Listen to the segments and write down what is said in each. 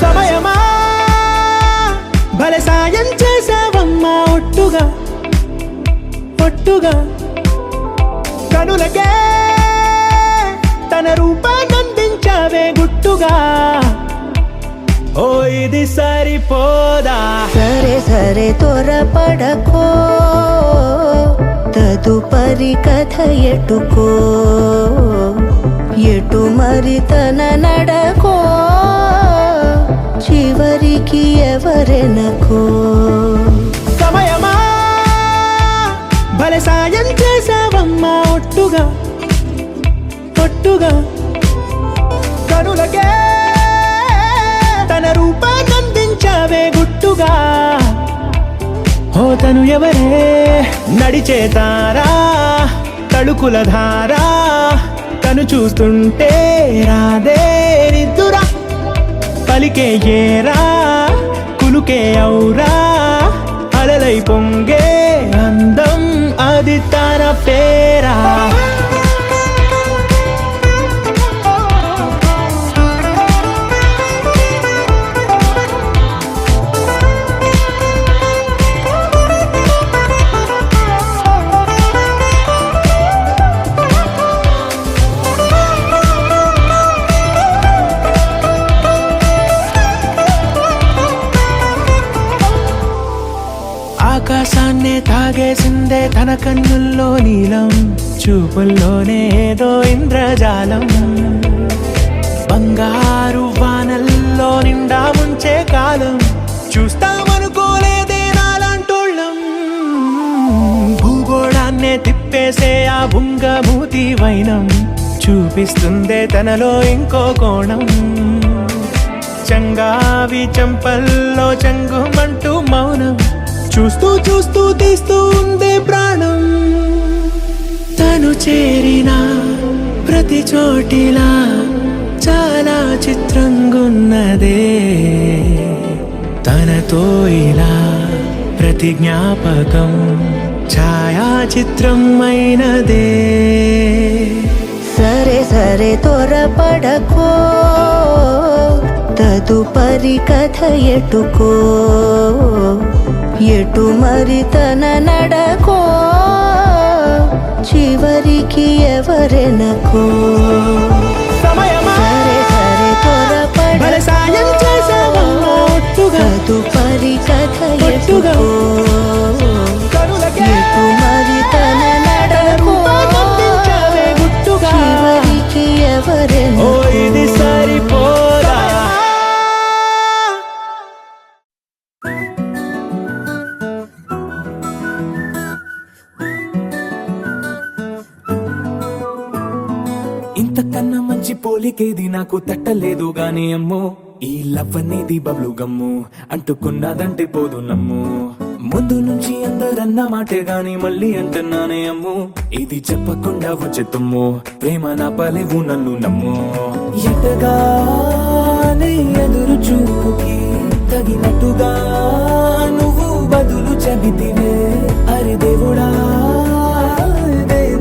సమయమా భలే సాయం చేసావమ్మా ఒట్టుగా ఒట్టుగా కనులకే తన రూపాన్నందించావే గుట్టుగా ఓ ఇది సరిపోదా సరే సరే త్వరపడకో తదుపరి కథ ఎటుకో ఎటు మరి తన నడకో చివరికి ఎవరెనకో సమయమా భలే సాయం చేసావమ్మా ఒట్టుగా ఒట్టుగా కనులకే తన రూపాన్నందించావే గుట్టుగా ఓ తను ఎవరే నడిచే తారా తళుకుల ధారా తను చూస్తుంటే రాదే నిద్దురా పలికే ఏరా కులుకే ఔరా అలలై పొంగే అందం అది తన పేరా ఆకాశాన్నే తాగేసిందే తన కన్నుల్లో నీలం చూపుల్లోనే ఏదో ఇంద్రజాలం బంగారు వానల్లో నిండా ముంచే కాలం చూస్తామనుకోలేదే నాలాంటోళ్ళం భూగోళాన్నే తిప్పేసే ఆ బుంగమూతి వైనం చూపిస్తుందే తనలో ఇంకో కోణం చంగావి చంపల్లో చంగుమంటూ మౌనం చూస్తూ చూస్తూ తీస్తూ ఉందే ప్రాణం తను చేరిన ప్రతి చోటిలా చాలా చిత్రంగున్నదే తనతో ఇలా ప్రతి జ్ఞాపకం ఛాయాచిత్రం అయినదే సరే సరే త్వరపడకో తదుపరి కథ ఎటుకో ఎటు మరి తన నడకో చివరికి ఎవరెనకో సమయమా సరే సరే భలే సాయం చేసావమ్మా ఒట్టుగా తదుపరి కథ ఒట్టుగా ఎటుకో కనులకే ఎటు మరి తన నడకో రూపాన్నందించావే గుట్టుగా చివరికి ఓ ఎవరెనకో ఇది సరిపోదా ఇంతకన్నా మంచి పోలికేది నాకు తట్టలేదు గాని అమ్మో ఈ లవ్ అనేది బబ్లు గమ్ము అంటుకున్నదంటే పోదు నమ్ము ముందు నుంచి అందరన్న మాటే గాని మళ్ళీ అంటున్నానే అమ్ము ఇది చెప్పకుండా వచ్చే తుమ్ము ప్రేమ నా పలేవు నన్ను నమ్ము ఎటగానే ఎదురు చూపుకి తగినట్టుగా నువ్వు బదులు చెబితివే అరే దేవుడా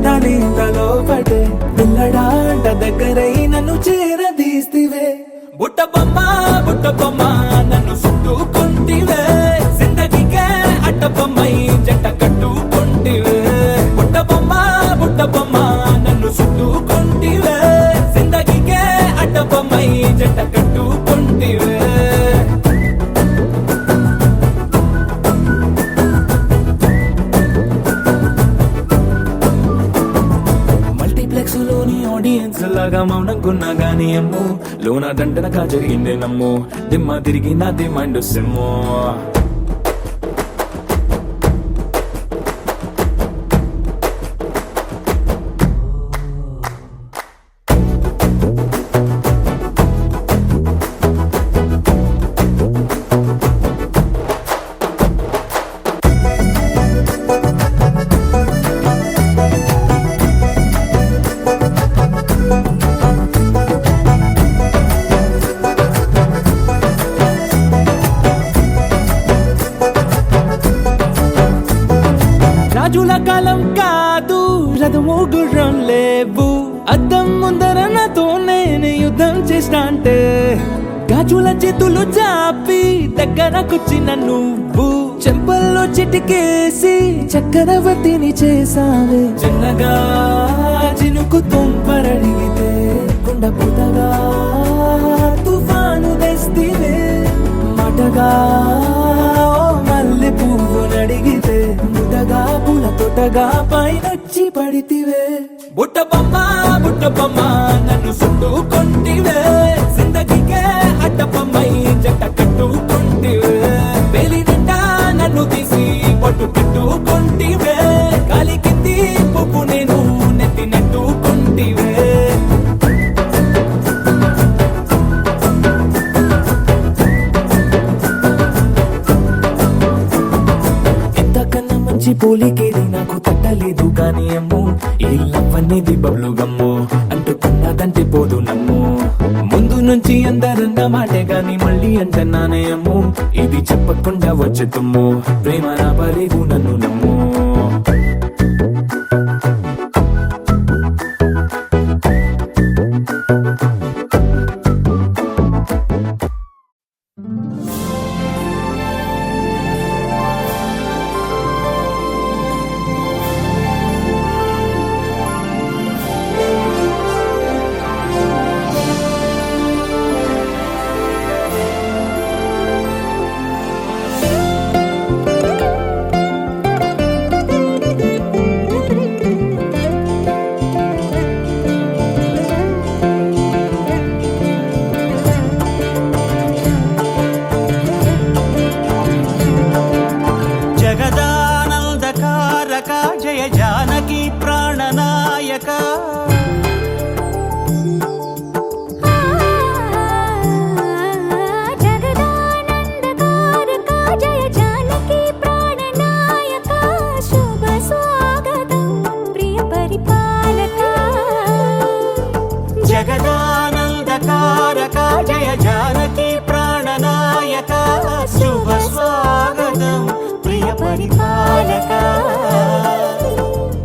దానింతలో పడే పిల్లడాంట దగ్గరై నన్ను చేరదీస్తివే బుట్ట బొమ్మ నన్ను చుట్టుకుంటివే జిందగీకే అట్ట బొమ్మై జంట కట్టుకుంటివే బుట్ట బొమ్మ నన్ను చుట్టుకుంటివే జిందగీకే అట్ట బొమ్మై జంట కట్టుకుంటివే ఆడియన్స్ లాగా మౌనంకున్నా గానీ అమ్ము లోన దండనగా జరిగిందే నమ్ము దిమ్మ తిరిగి నా దిమ్మండు సిమ్ము రాజుల కాలం కాదు, రథము గుర్రం లేవు, అద్దం ముందర నాతో నేను యుద్ధం చేస్తా అంటే గాజుల చేతులు చాపి దగ్గరకొచ్చిన నువ్వు చెంపల్లో చిటికేసి చక్రవర్తిని చేసావే. చిన్నగా చినుకు తుంపరడిగితే కొండ పుటగా తుఫాను తెస్తివే. మాటగా మల్లె పువ్వు నడిగితే ముటగా పూల తోటగా పైనొచ్చి పడితివే. బుట్ట బొమ్మ నన్ను చుట్టుకొంటివే, జిందగీకే అడ్డపమ్మై జంట కట్టుకొంటివే. వేలి నిండా నన్ను తీసి పట్టు పెట్టుకొంటివే, గాలి కింది పువ్వు నేను నెత్తి నెట్టుకొంటివే. ఇంతకన్నా మంచి పోలికేది నాకు తట్టలేదు గాని అమ్మో, ఈ లవ్ అనేది బబ్లు గమ్ము అంటుకున్నదంటే పోదు నమ్ము. ముందు నుంచి అందరన్న మాటే గాని మళ్ళీ అంటున్నానే అమ్ము, ఇది చెప్పకుండా వచ్చే తుమ్ము, ప్రేమ రాబలేదు నన్ను నమ్ము. జయ జానకి ప్రాణనాయక. జగదానందకారక జయ జానకి ప్రాణనాయక, శుభ స్వాగతం ప్రియ పరిపాలక. జగదానందకారక జయ జానకి ప్రాణనాయక, శుభ స్వాగతం ప్రియ పరిపాలక.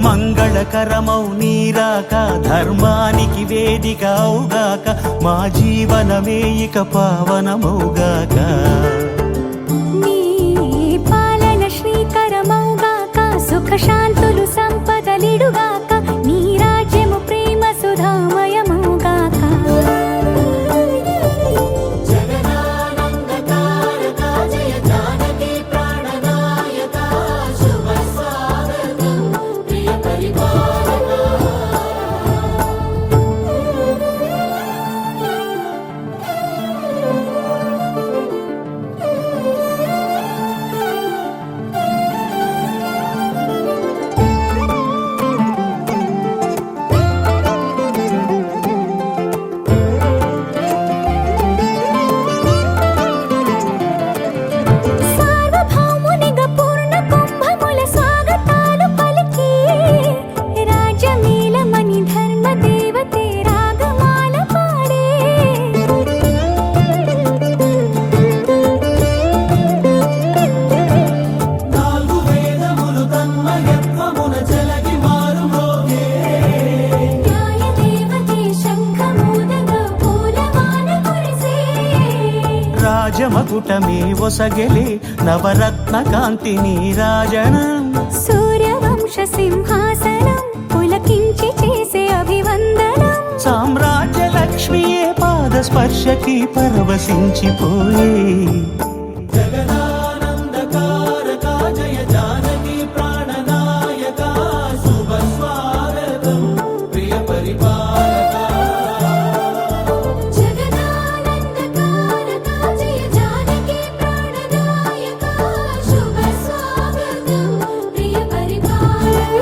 మంగళకరమౌ నీరాక, ధర్మానికి వేదిక అవుగాక, మా జీవనమే ఇక పావనమౌగాక. నీ పాలన శ్రీకరమౌగాక, సుఖ శాంతులు సంపదలిడుగాక, నీ రాజ్యము ప్రేమ సుధామయమౌగాక. రాజమకుటమే ఒసగెలే నవరత్న కాంతి నీరాజనం. సూర్యవంశ సింహాసనం పులకించి చేసే అభివందనం. సామ్రాజ్య లక్ష్మియే పాద స్పర్శకి పరవశించిపోయే. జగదానందకారక జయ జానకి ప్రాణనాయక, శుభ స్వాగతం ప్రియ పరిపాలక. జగదానందకారక జయ జానకి ప్రాణనాయక, శుభ స్వాగతం ప్రియ పరిపాలక.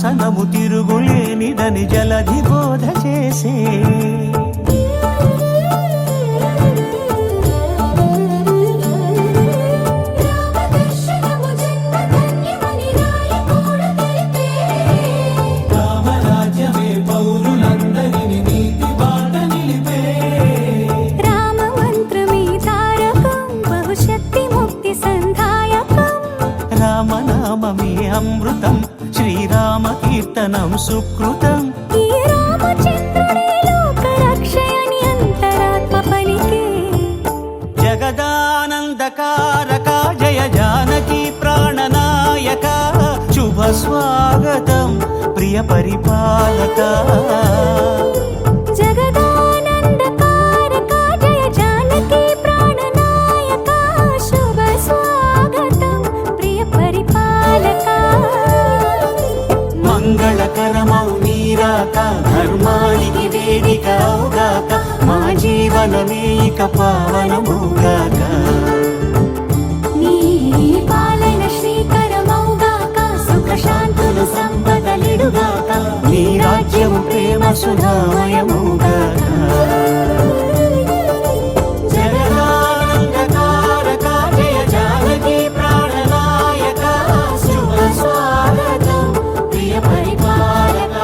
శాసనము తిరుగులేనిదని జలధి బోధ చేసే రామరాజ్యమే పౌరులందరినీ నీతి బాట నిలిపే రామ మంత్రమే తారకం బహుశక్తి ముక్తి సంధాయకం రామనామమే అమృతం శ్రీరామ కీర్తనం సుకృతం ఈ రామచంద్రుడే లోక రక్షయని అంతరాత్మ పలికే జగదానందకారక జయ జానకి ప్రాణనాయక శుభ స్వాగతం ప్రియ పరిపాలక జగదానందకారక జయ జానకి ప్రాణనాయక శుభ స్వాగతం ప్రియ పరిపాలక మంగళకరమౌ నీరాక ధర్మానికి వేదిక అవుగాక మా జీవనమే ఇక పావనముగాక నీ పాలన శ్రీకరమౌగాక సుఖ శాంతులు సంపదలిడుగాక నీ రాజ్యము ప్రేమ సుధామయముగాక జగదానందకారక జయ జానకి ప్రాణనాయక శుభ స్వాగతం ప్రియ పరిపాలక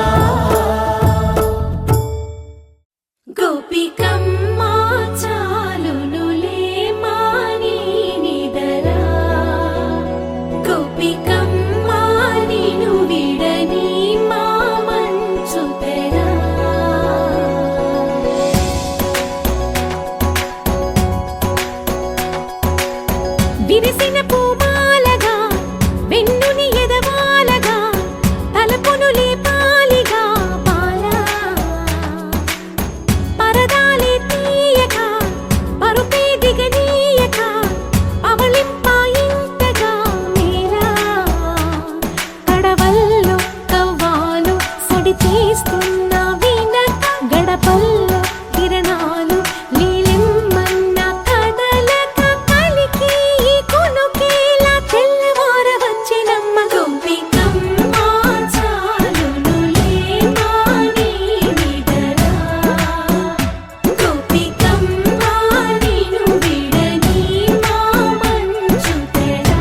గోపికమ్మా చాలునులే మాని నిదరా గోపికమ్మా నిను విడని మా మంచుతెరా విరిసిన పూమాలగా వెన్నుని ఎదవాలగా తలపును లేపాలిగా పాలా పరదాలే తీయక పరుపే దిగనీయక పవళింపాయింతగా మేరా కడవల్లో కవ్వాలు సడి చేస్తున్న వీణత గడపల్లో కిరణాలు లీలిమ్మన్న కదలక కలికి కొనుకేలా తెల్లవార వచ్చినమ్మ గోపికమ్మ చాలునులే మాని నిదరా గోపికమ్మ నిను విడని మా మంచుతెరా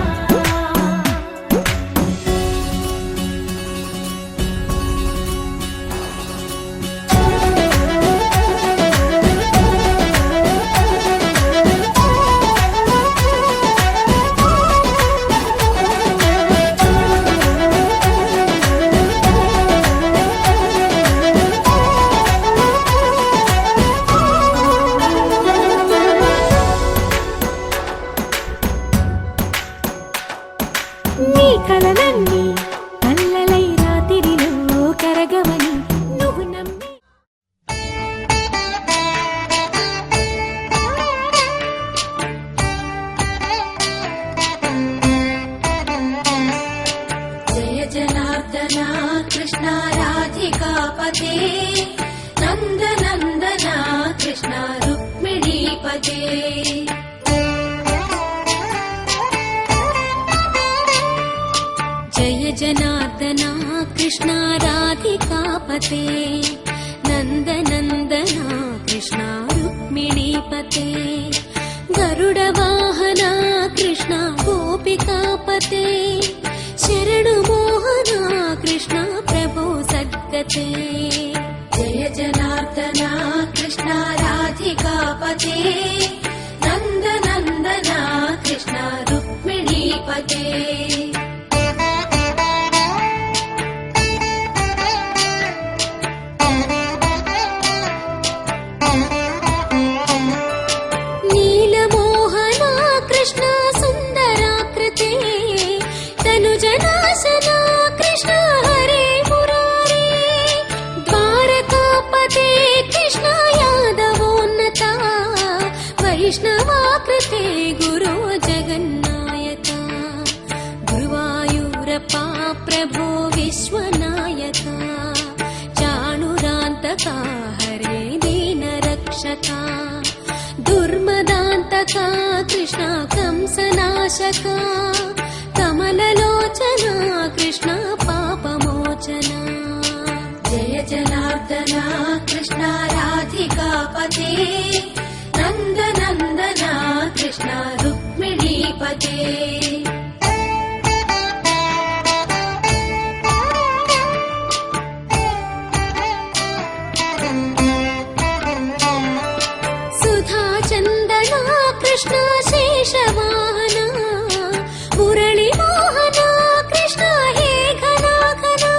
నీ కలలన్నీ కల్లలై రాత్రిలో కరగవని నువ్వు నమ్మి జయ జనార్దన కృష్ణ రాధికాపతే నందనందన కృష్ణ రుక్మిణీపతే జయ జనార్దన కృష్ణ రాధికాపతే నందనందన కృష్ణ రుక్మిణీపతే గరుడ వాహన కృష్ణ గోపికాపతే శరణు మోహన కృష్ణ ప్రభో సద్గతే జయ జనార్దన కృష్ణ రాధికాపతే నందనందన కృష్ణ రుక్మిణీపతే నీలమోహనా కృష్ణ సుందరాకృతే తనుజనాశనా కృష్ణ హరే మురారే ద్వారకాపతే కృష్ణ యాదవోన్నత వైష్ణవాకృతే గురో జగన్నాయక గురువాయూరప్ప ప్రభో విశ్వనాయక చాణురాంతక హరే దీన రక్షక దుర్మదాంతక కృష్ణ కంసనాశక కమలలోచన కృష్ణ పాపమోచన राधिकापते नन्दनन्दना कृष्ण रुक्मिणीपते सुधाचन्दना कृष्ण शेषवाहना मुरळीमोहना कृष्ण हे घना घना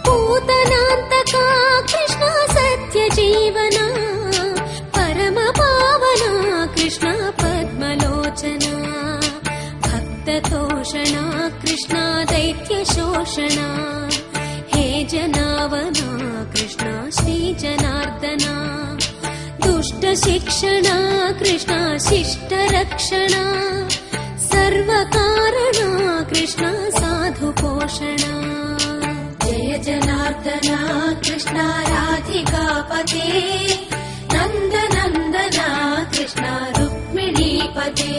पूतनान्तका कृष्ण सत्यजीवना परमपावना कृष्ण पद्मलोचना भक्ततोषणा कृष्ण दैत्यशोषणा हे जनावना कृष्ण श्रीजनार्दना दुष्टशिक्षणा कृष्ण शिष्टरक्षणा सर्वकारणा कृष्ण साधुपोषणा जय जनार्दना कृष्ण राधिकापते नन्दनन्दना कृष्ण रुक्मिणीपते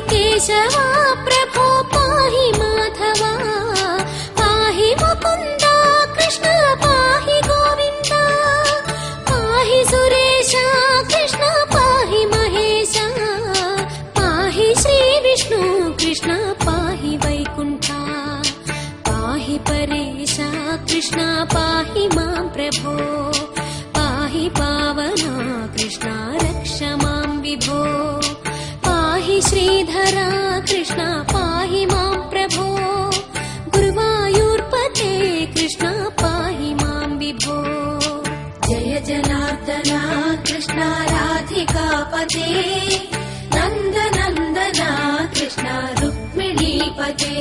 केशवा प्रभो पाहि माधवा पाहि मुकुन्दा कृष्ण पाहि गोविन्दा पाहि सुरेशा कृष्ण पाहि महेशा पाहि श्रीविष्णु कृष्ण पाहि वैकुण्ठा पाहि परेशा कृष्ण पाहि मां प्रभो पाहि पावना कृष्ण रक्ष मां विभो पाहि श्रीधरा कृष्ण पाहि मां प्रभो गुरुवायूर्पते कृष्ण पाहि मां विभो जय जनार्दना कृष्ण राधिकापते नन्दनन्दना कृष्ण रुक्मिणीपते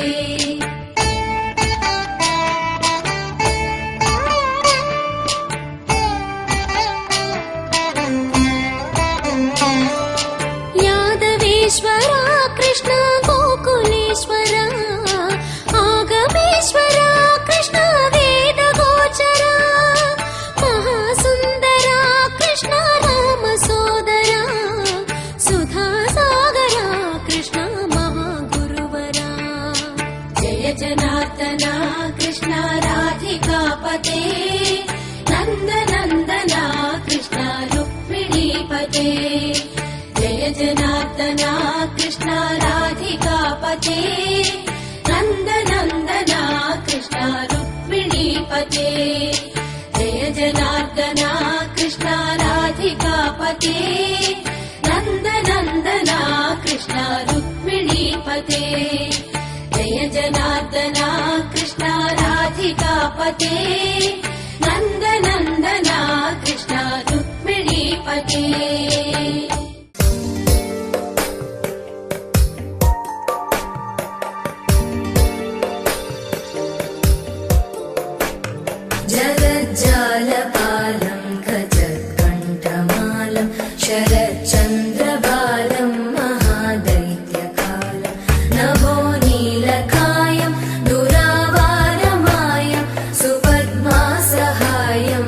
यादवेश्वरा कृष्ण गोकुलेश्वरा आगमेश्वरा कृष्ण वेदगोचरा महासुन्दरा कृष्ण रामसोदरा सुधासागरा कृष्ण महागुरुवरा जय जनार्दना कृष्ण राधिकापते नन्दनन्दना कृष्ण रुक्मिणीपते जय जनार्दना कृष्ण राधिकापते नन्दनन्दना कृष्ण रुक्मिणीपते जय जनार्दना कृष्ण राधिकापते नन्दनन्दना कृष्ण रुक्मिणीपते जय जनार्दना कृष्ण राधिकापते नन्दनन्दना कृष्ण रुक्मिणीपते जगज्जालपालं गजत्कण्ठमालं शरच्चन्द्रबालं महादैत्यकालं नभो नीलकायं दुरावारमायं सुपद्मासहायं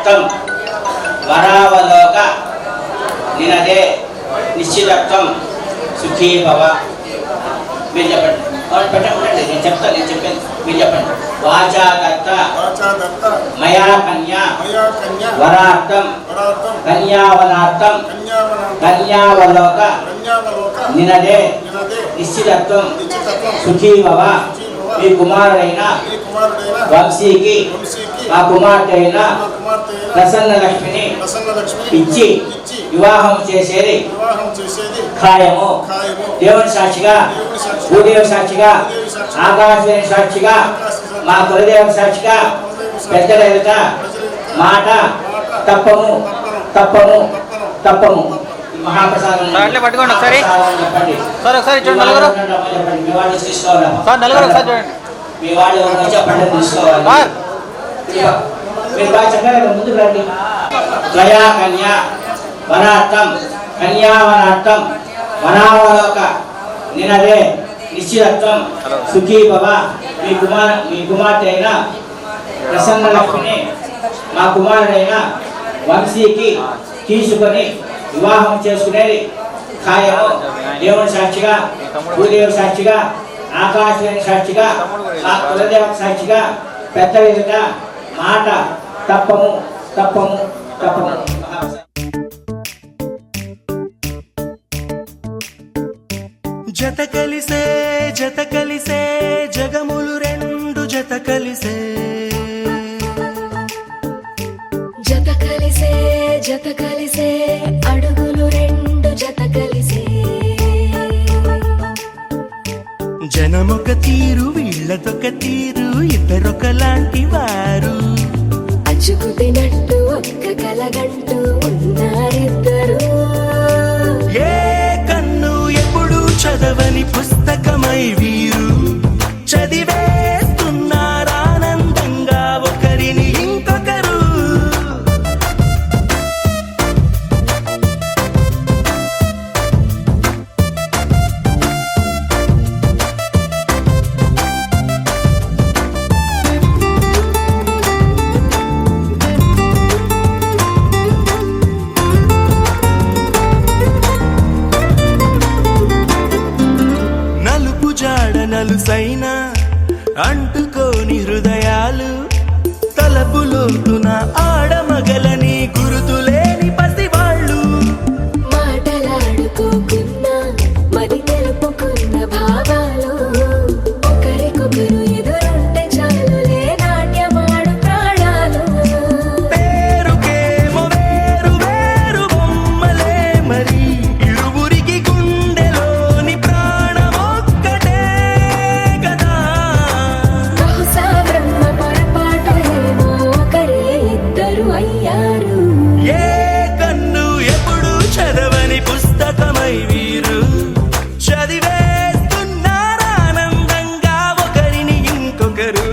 నిశ్చితత్వం వరావలోక నినదే నిశ్చితత్వం సుఖీ భవ. మీరు చెప్పండి. పెట్టండి, నేను చెప్తాను, నేను చెప్పాను, మీరు చెప్పండి. వాచాదత్త మయా కన్యా వరార్థం కన్యావనార్థం కన్యావలోక నినదే నిశ్చితత్వం సుఖీ భవ. మీ కుమారుడైన వంశీకి మా కుమార్తె అయిన ప్రసన్న లక్ష్మిని ఇచ్చి వివాహం చేసేది ఖాయము. దేవుని సాక్షిగా, భూదేవి సాక్షిగా, ఆకాశదేవి సాక్షిగా, మా కులదేవి సాక్షిగా, పెద్దల ఎదుట మాట తప్పము తప్పము తప్పము. మహాప్రసాదం పట్టుకోండి ఒకసారి. సార్ ఒకసారి చూడండి, నలుగురు మీ వాళ్ళు తీసుకోవాలి. సార్ నలుగురు ఒకసారి చూడండి. మీ వాళ్ళు చెప్పండి, తీసుకోవాలి. మీరు బాగా చక్కగా ముందుకు రండి. త్వయా కన్యా వనార్థం కన్యావనార్థం వనావలోక నినదే నిశ్చితత్వం సుఖీ భవ. మీ కుమార్తె అయిన ప్రసన్న లక్ష్మిని మా కుమారుడైన వంశీకి తీసుకొని వివాహం చేసుకునేది ఖాయము. దేవుని సాక్షిగా, భూదేవి సాక్షిగా, ఆకాశదేవి సాక్షిగా, మా కులదేవ సాక్షిగా, పెద్ద ఎదుట మాట తప్పము తప్పము తప్పము. జత కలిసే జగములు రెండు జత కలిసే జత కలిసే అడుగులు రెండు జత కలిసే జనమొక తీరు వీళ్ళదొక తీరు ఇద్దరొకలాంటి వారు అచ్చుకు తినట్టు ఒక్క కలగంటూ ఉన్నారిద్దరు ఏ కన్ను ఎప్పుడు చదవని పుస్తకమై వీరు చదివేస్తున్నారానందంగా ఒకరిని ఇంకొకరు. నలుసైన అంటుకోని హృదయాలు తలపులోతున ఆడమగలని గురుతులేని పసివాళ్ళు మాటలాడుకోకున్నా మరి తెలుపుకున్న భావాలు ఒకరికొకరు ఎదురుంటే చాలులే నాట్యమాడు ప్రాణాలు. పేరుకేమో వేరు వేరు బొమ్మలే మరి ఇరువురికి గుండెలోని ప్రాణమొక్కటే కదా. బహుశా బ్రహ్మ పొరపాటు ఏమో ఒకరే ఇద్దరు అయ్యారు. ఏ కన్ను ఎప్పుడు చదవని పుస్తకమై వీరు చదివేస్తున్నారానందంగా ఒకరిని ఇంకొకరు.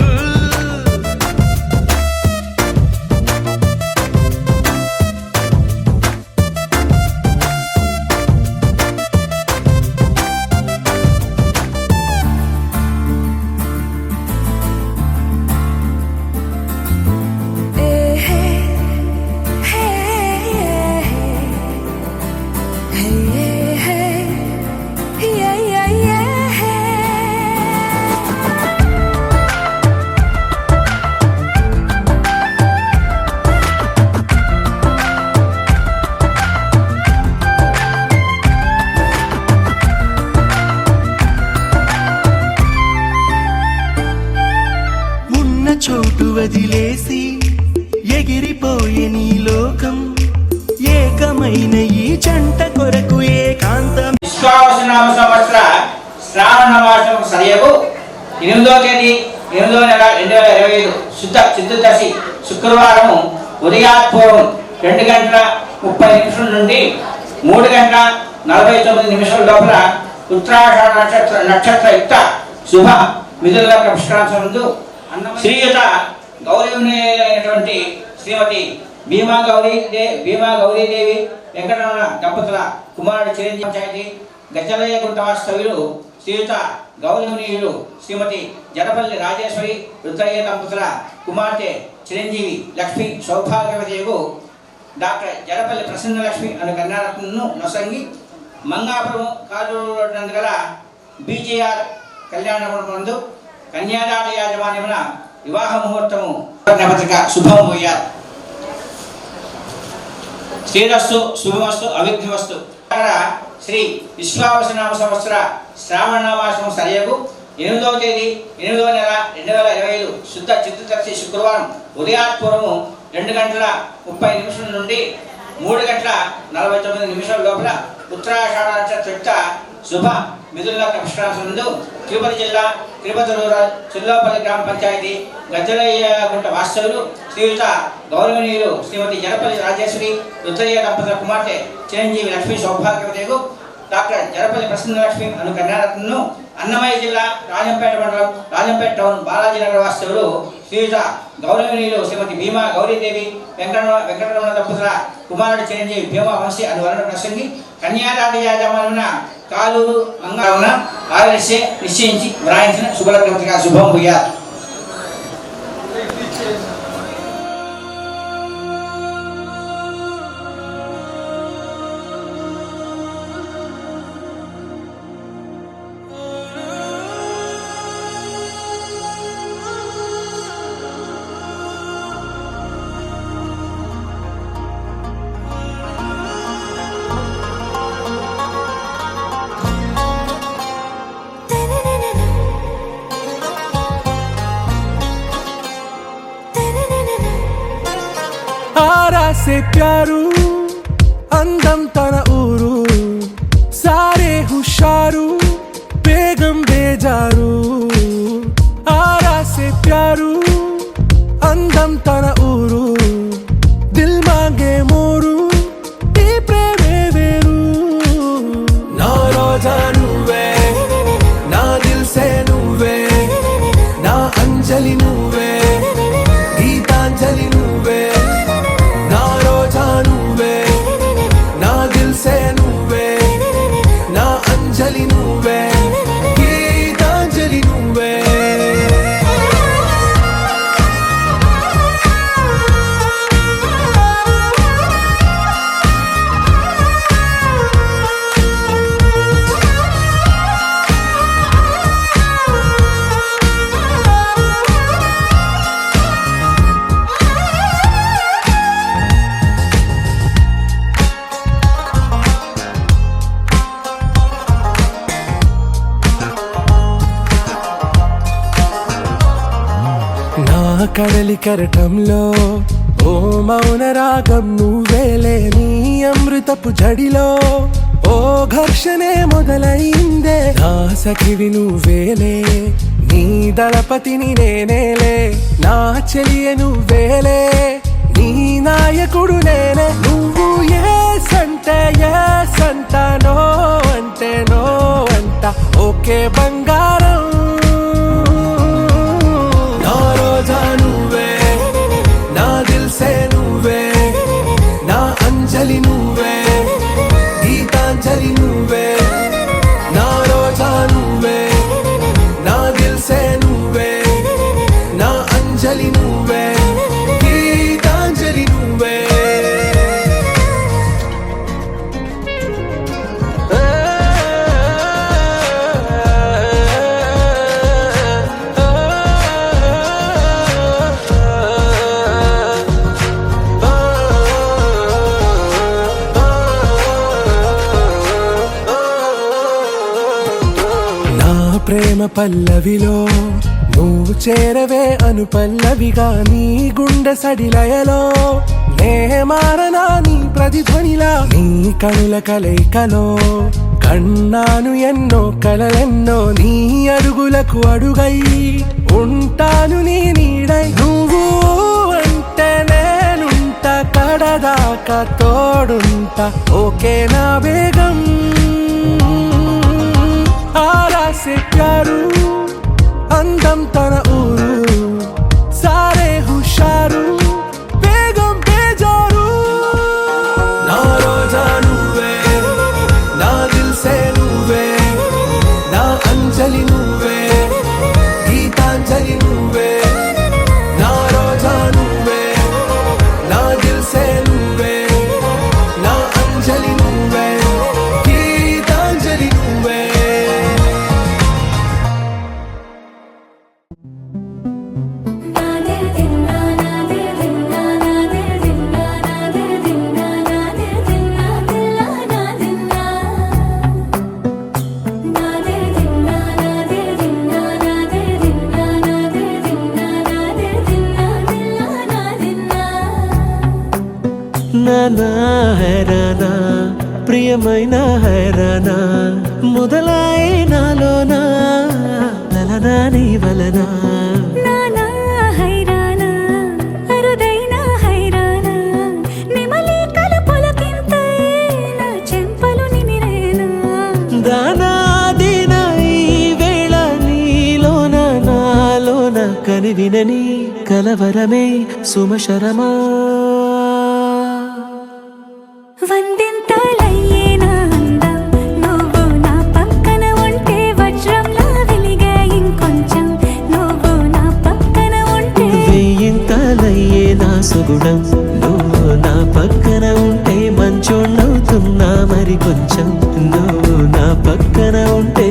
ఉన్న చోటు వదిలేసి ఎగిరిపోయే నీ లోకం ఏకమైన ఈ జంట కొరకు ఏకాంతం. విశ్వావసునామ సంవత్సర శ్రావణ మాసం సరియకు 8వ తేదీ 8వ నెల 2025 శుద్ధ చతుర్దశి శుక్రవారము ఉదయాత్పూర్వం 2:30 నుండి 3:49 లోపల ఉత్తరాషాఢ నక్షత్ర యుక్త శుభ మిథున నక్షత్రాంశందు శ్రీయుత గౌరవనీయులైనటువంటి శ్రీమతి భీమా గౌరీదేవి వెంకటరమణ దంపతుల కుమారుడు చిరంజీవి పంచాయతీ గజలయ్యగుంట వాస్తవ్యులు శ్రీయుత గౌరవనీయులు శ్రీమతి జనపల్లి రాజేశ్వరి రుద్రయ్య దంపతుల కుమార్తె చిరంజీవి లక్ష్మి సౌభాగ్యవతియకు డాక్టర్ జడపల్లి ప్రసన్నలక్ష్మి అను కన్యారత్నను నొసంగి మంగాపురం కాలూరు రోడ్డు నందు గల బీజేఆర్ కళ్యాణ మండపం కన్యాదాత యాజమాన్యమున వివాహ ముహూర్తము పత్రిక శుభం పోయారు. శ్రీరస్తు శుభమస్తు అవిఘ్నమస్తు. శ్రీ విశ్వావసనామ సంవత్సర శ్రావణమాసం సరియకు 8వ తేదీ 8వ నెల 2025 శుద్ధ చిత్తుదర్శి శుక్రవారం ఉదయాత్పూర్వము 2:30 నుండి 3:49 లోపల ఉత్తరాషాఢ నక్షత్ర శుభ మిథున నక్షత్రాంశందు తిరుపతి జిల్లా తిరుపతి రూరల్ చిల్లోపల్లి గ్రామ పంచాయతీ గజ్జలయ్యగుంట వాస్తవులు శ్రీయుత గౌరవనీయులు శ్రీమతి జడపల్లి రాజేశ్వరి రుద్రయ్య దంపతుల కుమార్తె చిరంజీవి లక్ష్మి సౌభాగ్యవతికు డాక్టర్ జడపల్లి ప్రసన్నలక్ష్మి అను కన్యారత్నను అన్నమయ్య జిల్లా రాజంపేట మండలం రాజంపేట టౌన్ బాలాజీనగర వాస్తవులు శ్రీయుత గౌరవనీయులు శ్రీమతి భీమా గౌరీదేవి వెంకటరమణ దంపతుల కుమారుడు చిరంజీవి భీమా వంశీ అను వరణ ప్రసంగి కన్యాదాత యాజమాన్యమున కాలూరు మంగావున ఆర్ఎస్ఏ నిశ్చయించి వ్రాయించిన శుభలగ్నపత్రిక శుభం భూయాత్. आरा से प्यारू అందం తన ఊరు సారే హుషారు బేగం బేజారు ఆరా సే ప్యారు అందం తన ఊరు దిల్ మాంగే మోరు ఈ ప్రేమే వేరు నా రోజా నువ్వే నా దిల్ సే నువ్వే నా అంజలి నువ్వే గీతాంజలి నువ్వే నా రోజా నువ్వే నా దిల్ సే నువ్వే నా అంజలి నువ్వే గీతాంజలి నువ్వే నా కడలి కరటంలో ఓ మౌన రాగం నువ్వేలే నీ అమృతపు జడిలో ఓ ఘర్షణే మొదలైందే నా సఖివి నువ్వేలే నీ దళపతిని నేనేలే నా చెలియ నువ్వేలే నీ నాయకుడు నేనే నువ్వు ఏ సంట నో అంటే నో అంట ఓకే బంగారం నా రోజా నువ్వే నా దిల్ సే నువ్వే నా అంజలి నువ్వే గీతాంజలి నువ్వే నా రోజా నువ్వే నా దిల్ సే నువ్వే నా అంజలి నువ్వే గీతాంజలి నువ్వే ప్రేమ పల్లవిలో నువ్వు చేరవే అను పల్లవిగా నీ గుండె సడిలయలో నే మారనా నీ ప్రతిధ్వనిలా నీ కనుల కలయికలో కన్నాను ఎన్నో కలలెన్నో నీ అడుగులకు అడుగై ఉంటాను నీ నీడై నువ్వు అంటే నేనుంట కడదాకా తోడుంటా ఓకే నా బేగం ఆరా సే ప్యారు అందం తన ఊరు సారే హుషారు బేగం బేజారు నా రోజా నువ్వే నా దిల్ సే నువ్వే నా అంజలి నువ్వే గీతాంజలి నువ్వే నా రోజా నువ్వే నా హైరానా ప్రియమైన హైరానా మొదలై నాలోనా నలనా నీ వలనా నానా హైరానా అరుదైన హైరానా నెమలి కలుపులకింతై నా చెంపలు నిమిరేనా దానాదిన ఈ వేళ నీలోన నాలోన కనివినని కలవరమే సుమశరమా వందింతలయ్యేనా అందం నువ్వు నా పక్కన ఉంటే వజ్రంలా వెలిగే ఇంకొంచెం నువ్వు నా పక్కన ఉంటే వెయ్యింతలయ్యే నా సుగుణం నువ్వు నా పక్కన ఉంటే మంచోణ్ణవుతున్నా మరి కొంచెం నువ్వు నా పక్కన ఉంటే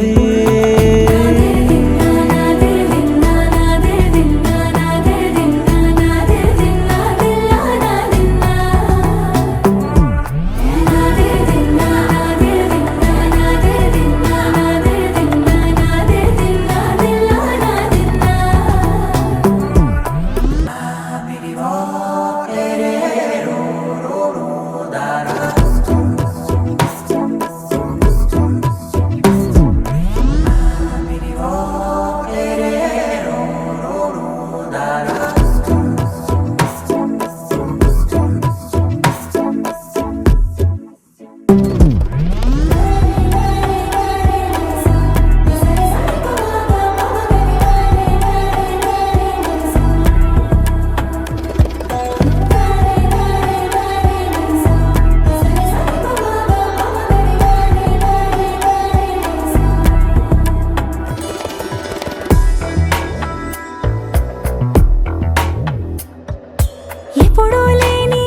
ఎప్పుడూ లేని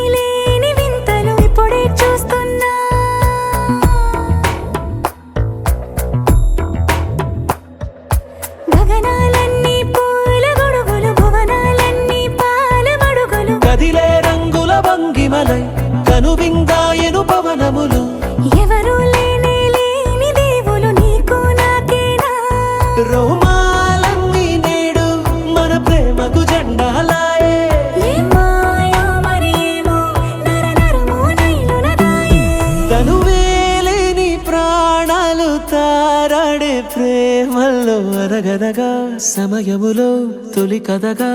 వింతలు ఇప్పుడే చూస్తున్నా గగనాలన్నీ పూల గొడుగులు భువనాలన్నీ పాల మడుగులు కదిలే రంగుల భంగిమలై కనువిందాయను పవనములు ఎవరు లేని దేవులు నీకు నాకేనా రోమాలన్నీ నేడు మన ప్రేమకు జెండాలాయే ఏ మాయో మరి ఏమో నరనరమో నైలునదాయే తనువేలేని ప్రాణాలు తారాడే ప్రేమల్లో అనగనగా సమయములో తొలి కథగా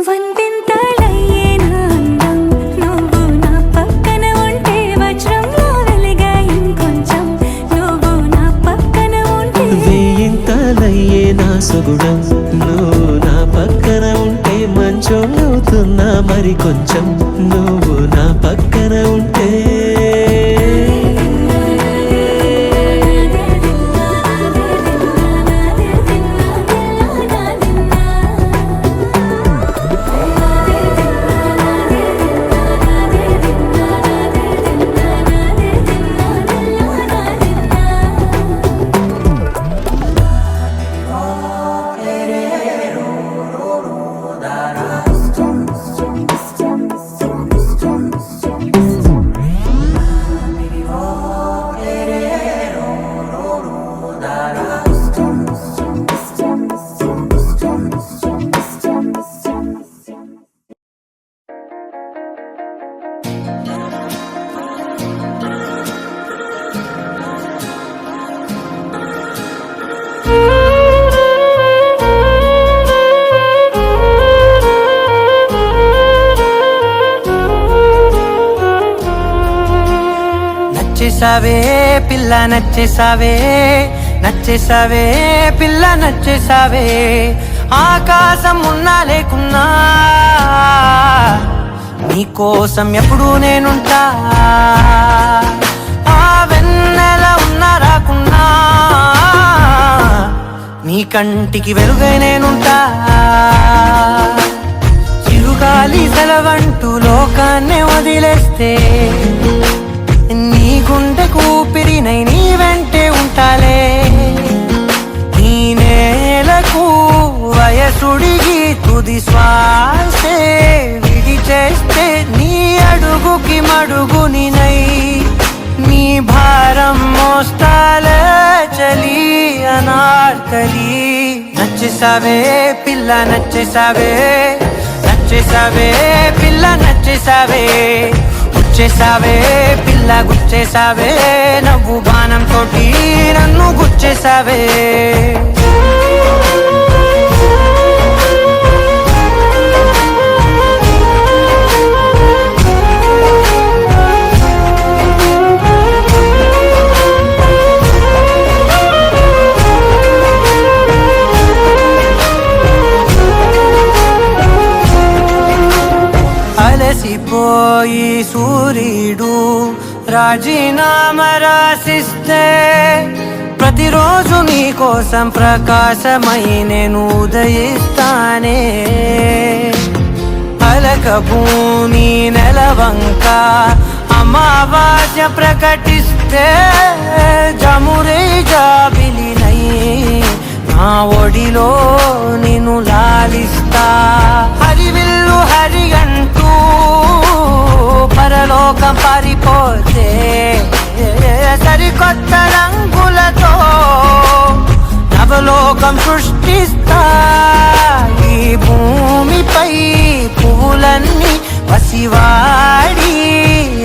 వందింతలయ్యేనా అందం నువ్వు నా పక్కన ఉంటే వజ్రంలా వెలిగే ఇంకొంచెం నువ్వు నా పక్కన ఉంటే వెయ్యింతలయ్యే నా సుగుణం నువ్వు నా పక్కన ఉంటే మంచోణ్ణవుతున్నా మరి కొంచెం నువ్వు నా పక్కన ఉంటే నచ్చేసావే పిల్ల నచ్చేసావే నచ్చేసావే పిల్ల నచ్చేసావే ఆకాశం ఉన్నా లేకున్నా నీకోసం ఎప్పుడూ నేనుంటా ఆ వెన్నెల ఉన్నా రాకున్నా నీ కంటికి వెలుగై నేనుంటా చిరుగాలి సెలవంటూ లోకాన్నే వదిలేస్తే నీ గుండె కూపిరినై నీ వెంటే ఉంటాలే ఈ నేలకు వయసుడిగి తుది శ్వాసే విడిచేస్తే నీ అడుగుకి మడుగునినై నీ భారం మోస్తాలే చలి అనార్కలి నచ్చేసావే పిల్ల నచ్చేసావే వచ్చేసావే పిల్ల నచ్చేసావే గుచ్చేసావే పిల్ల గుచ్చేసావే నవ్వు బాణం తోటి నన్ను గుచ్చేసావే అలసిపోయి సూర్యుడు రాజీనామా రాసిస్తే ప్రతిరోజు నీ కోసం ప్రకాశమై నేను ఉదయిస్తానే అలక భూమి నెలవంక అమావాస్య ప్రకటిస్తే జమురే జాబిలినై నా ఒడిలో నిన్ను లాలిస్తా హరివిల్లు హరిగంటూ పరలోకం పారిపోతే సరికొత్త రంగులతో నవలోకం సృష్టిస్తా ఈ భూమిపై పువ్వులన్నీ వసివాడి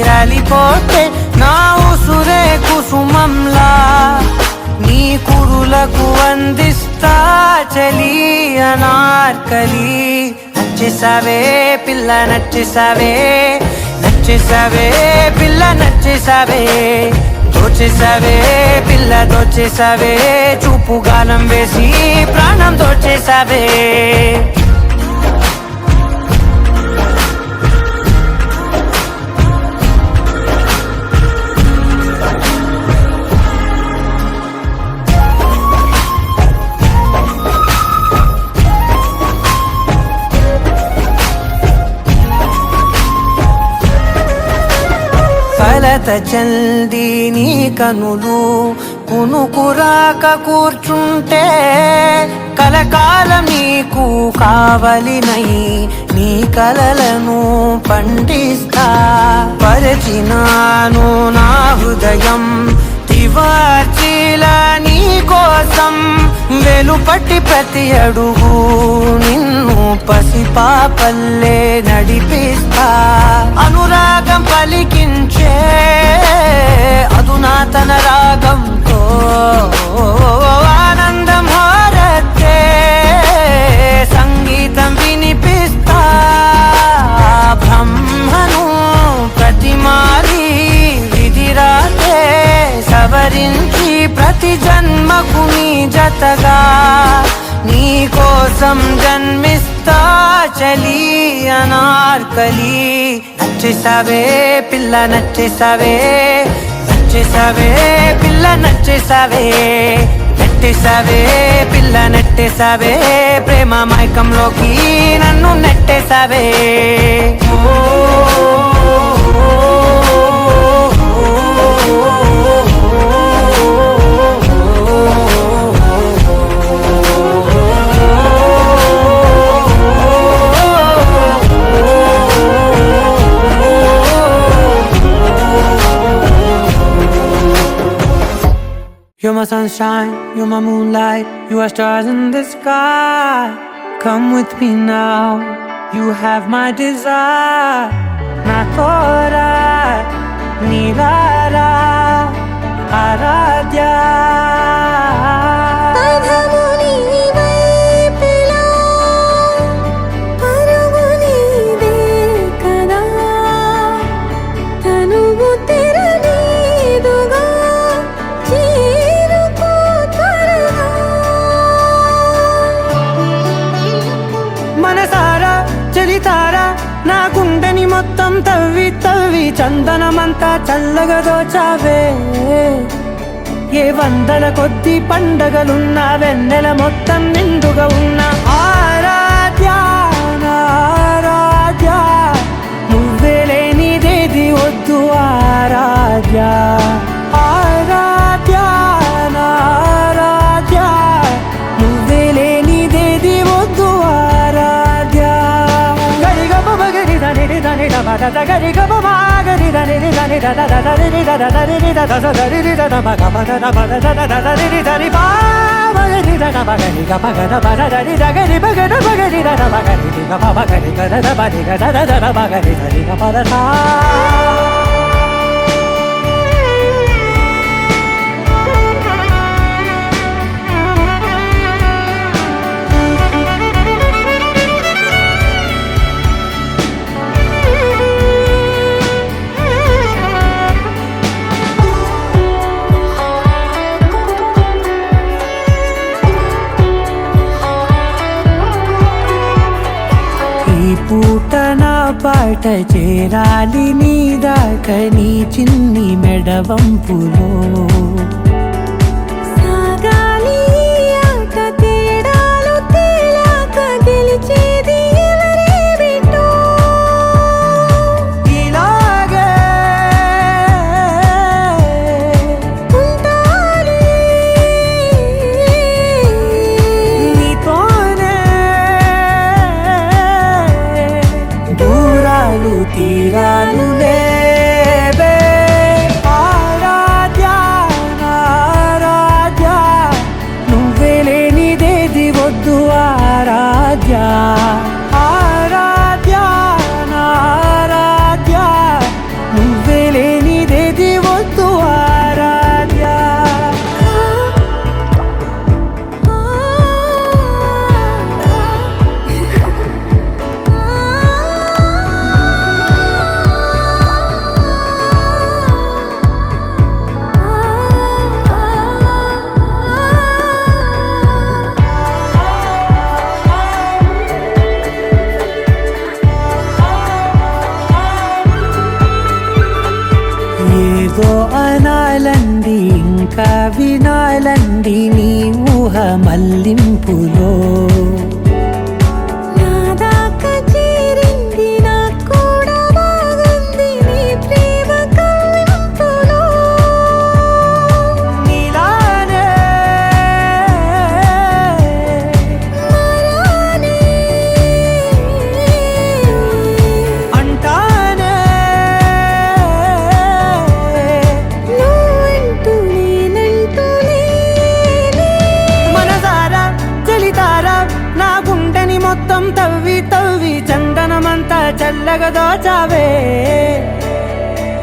రాలిపోతే నా ఉసురే కుసుమంలా నీ కురులకు అందిస్తా చలి అనార్కలి నచ్చేసావే పిల్ల నచ్చేసావే నచ్చేసావే పిల్ల నచ్చేసావే దోచేసావే పిల్ల దోచేసావే చూపు గాలం వేసి ప్రాణం దోచేసావే కలత చల్ది నీ కనులు కునుకురాక కూర్చుంటే కలకాలం నీకు కావలినై నీ కలలను పండిస్తా పరిచినాను నా హృదయం తివార్చిలా నీ కోసం వెలుపట్టి ప్రతి అడుగు నిన్ను పసిపాపల్లే నడిపిస్తా అనురాగం పలికించే అధునాతన రాగంతో ఆనందం హారతే సంగీతం వినిపిస్తా బ్రహ్మను ప్రతిమారి విధిరాతే సవరించి ప్రతి జన్మకు నీ జతగా నీ కోసం జన్మిస్తా చలి అనార్కలి నచ్చేసావే పిల్ల నచ్చేసావే నచ్చేసావే పిల్ల నచ్చేసావే నెట్టేసావే పిల్ల నెట్టేసావే ప్రేమ మైకంలోకి నన్ను నెట్టేసావే You're my sunshine, you're my moonlight, you are stars in the sky. Come with me now, you have my desire. Na tora, nilara, aradhya. పదము నీవైపులా పరుగు నీదే కదా తనువు తెరనీదుగా చేరుకో త్వరగా మనసారా చలితారా నా గుండెని మొత్తం తవ్వి తవ్వి చందనమంతా చల్లగా దోచావే ఏ వందల కొద్ది పండగలున్నా వెన్నెల మొత్తం నిండుగా ఉన్న ఆరాధ్య నా ఆరాధ్య నువ్వే లేనిదేది వద్దు ఆరాధ్య ఆరాధ్య నా ఆరాధ్య నువ్వే లేనిదేది వద్దు ఆరాధ్య గరిగ బగరి దని దని దబద గరిగ బగరి దని దని దద దని దద దని దద దని దద దని దద మగ దద దద దని దని బా bagari da da bagari ga bagada bagari da gari bagada bagari da da bagari ga bagari ga da bagari ga da da bagari ga bagada. పూట నా పాట చేరాలి నీ దాకా నీ చిన్ని మెడవంపులో సాగాలి ఆట తేడాలు తేలాక గెలిచేది ఎవరే బిడ్డో ఇలాగే ఉంటానే నీతోనే దూరాలు తీరాలు లేవే ఆరాధ్య ఆరాధ్య నువ్వే లేనిదేది వద్దు ఆరాధ్య ఆరాధ్య ఆరాధ్య నువ్వే లేనిదేది వద్దు ఆరాధ్య ఏదో అనాలంది ఇంకా వినాలంది నీ ఊహ మల్లింపులో నా దాకా చేరింది నాకు కూడా బాగుంది నీ ప్రేమ కవ్వింపులో నీలానే మరానే అంటానే నువ్వంటూ నేనంటూ లేనే మనసారా చలితారా నా గుండెని మొత్తం తవ్వి తవ్వి చందనమంతా చల్లగా దోచావే